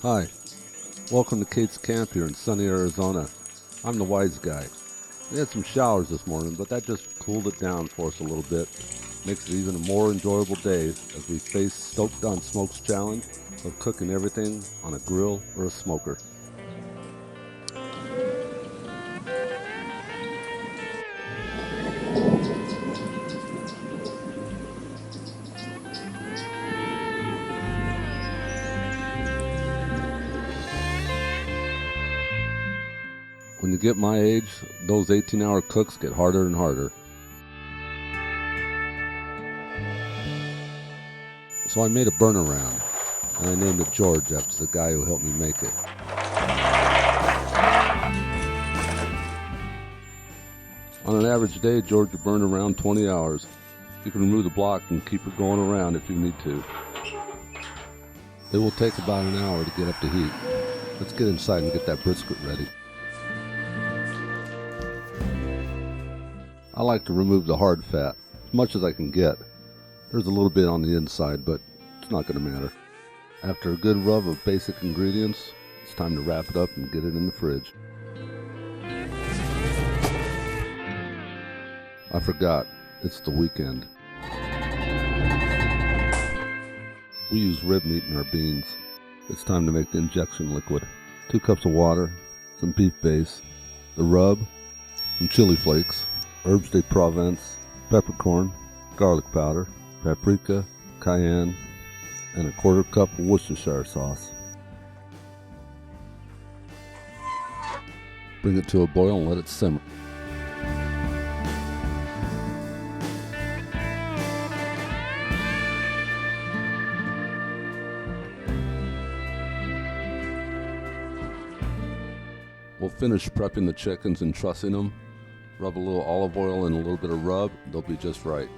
Hi, welcome to Kate's Camp here in sunny Arizona. I'm the Wise Guy. We had some showers this morning, but that just cooled it down for us a little bit. Makes it even a more enjoyable day as we face StokedOnSmoke's challenge of cooking everything on a grill or a smoker. When you get my age, those 18-hour cooks get harder and harder. So I made a burner round, and I named it George after the guy who helped me make it. On an average day, George will burn around 20 hours. You can remove the block and keep it going around if you need to. It will take about an hour to get up to heat. Let's get inside and get that brisket ready. I like to remove the hard fat, as much as I can get. There's a little bit on the inside, but it's not going to matter. After a good rub of basic ingredients, it's time to wrap it up and get it in the fridge. I forgot, it's the weekend. We use rib meat in our beans. It's time to make the injection liquid. 2 cups of water, some beef base, the rub, some chili flakes, herbes de Provence, peppercorn, garlic powder, paprika, cayenne, and a 1/4 cup of Worcestershire sauce. Bring it to a boil and let it simmer. We'll finish prepping the chickens and trussing them. Rub a little olive oil and a little bit of rub, they'll be just right.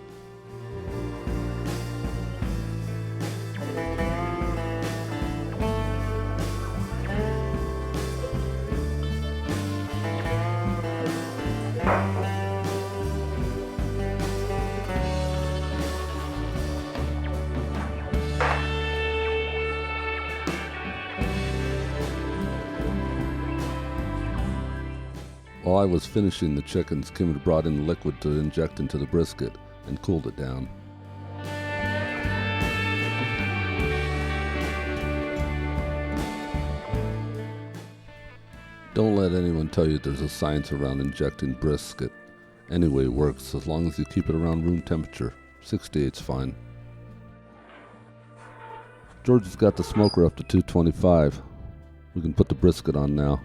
While I was finishing the chickens, Kim had brought in the liquid to inject into the brisket and cooled it down. Don't let anyone tell you there's a science around injecting brisket. Anyway, it works as long as you keep it around room temperature. 68's fine. George has got the smoker up to 225. We can put the brisket on now.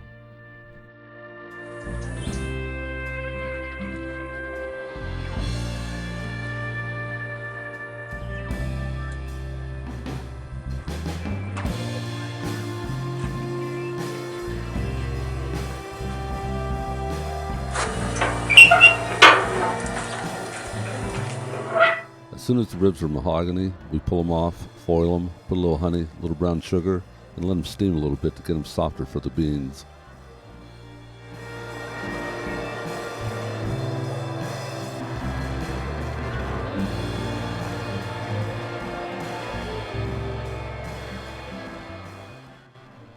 As soon as the ribs are mahogany, we pull them off, foil them, put a little honey, a little brown sugar, and let them steam a little bit to get them softer for the beans.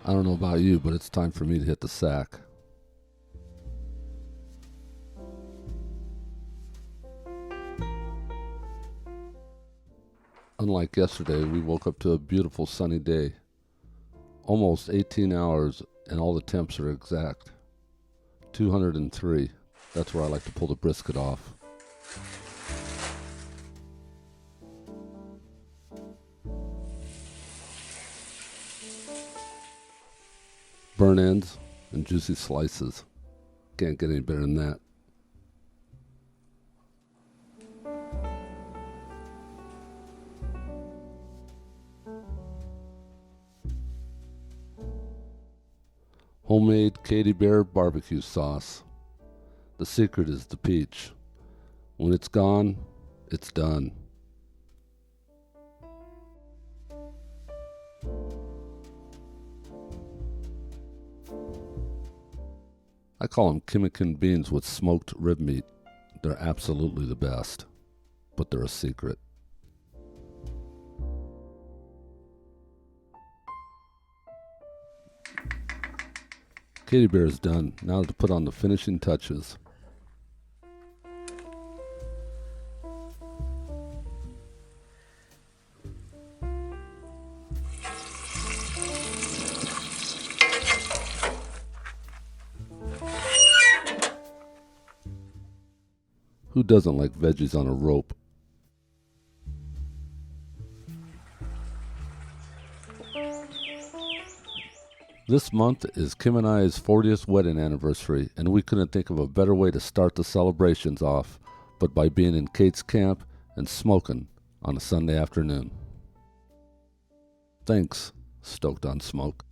I don't know about you, but it's time for me to hit the sack. Unlike yesterday, we woke up to a beautiful sunny day. Almost 18 hours and all the temps are exact. 203. That's where I like to pull the brisket off. Burn ends and juicy slices. Can't get any better than that. Homemade Katy Bear barbecue sauce. The secret is the peach. When it's gone, it's done. I call them Kimmikin beans with smoked rib meat. They're absolutely the best, but they're a secret. Katie Bear is done. Now to put on the finishing touches. Who doesn't like veggies on a rope? This month is Kim and I's 40th wedding anniversary, and we couldn't think of a better way to start the celebrations off but by being in Kate's camp and smoking on a Sunday afternoon. Thanks, Stoked on Smoke.